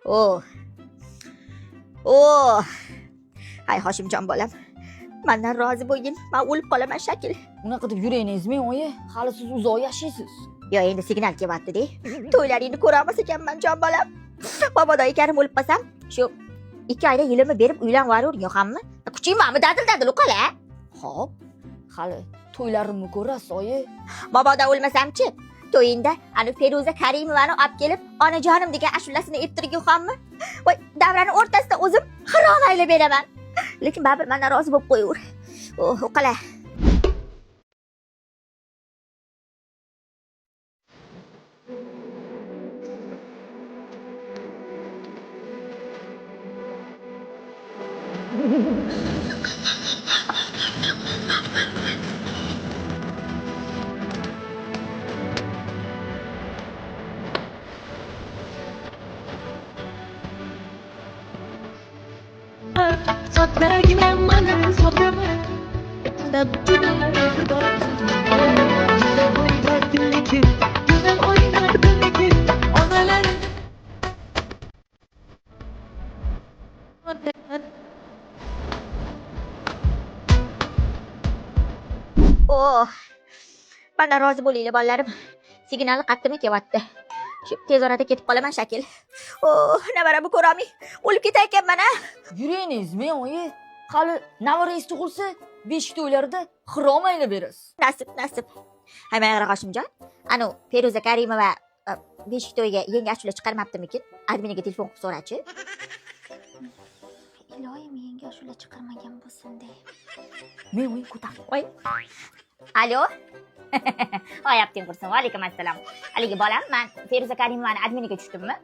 Oh. Oh. Hay Hoshimjon bolam. Mendan rozi bo'lgin. Men o'lib qolaman shakil. Unaqa deb yurayinizmi, oyi? Hali siz uzoq yashaysiz. Yo, endi signal kelyapti-de. To'ylaringni ko'ramiz ekanman jon bolam. Bobodo ekanim o'lib qolsam, shu 2 oyda yilimni berib uylanib yuravering yo'qammi? Kuchingmanmi dadil uqala? Xo'p. Hali to'ylarimni ko'rasiz, oyi. Bobodo o'lmasam-chi, to'yingda ani Feruza Karimovani olib kelib, onajonim degan ashulasini ayttirib yo'qammi? Voy, davrani o'rtasida o'zim harom aylab beraman. Lekin baribir mendan rozi bo'lib qo'yaver. Oh, uqala. Sodagina mana sodama Güzel oynardın iki onaları Oh. Mendan rozi bo'linglar bolalarim. Signal qattiqmi kelyapti. Shu tez orada ketib qolaman shakil. Oh, nevaramni ko'ramay o'lib ketayotganman a. Yurayinizmi, oyi? Hali navarangiz tug'ilsa, beshik to'ylarida xirom aylab berasiz. Nasib. Hay men Hoshimjon. Anu Feruza Karimova beshik to'yiga yangi ashula chiqarmabdimikin? Adminiga telefon qilib so'rachi. Iloyim, yangi ashula chiqarmagan bo'lsin-da. Men oyi ko'tar. Voy. Alo. Oyapting qursin. Va alaykum assalom. Haligi bolam, men Feruza Karimovani adminiga tushdimmi?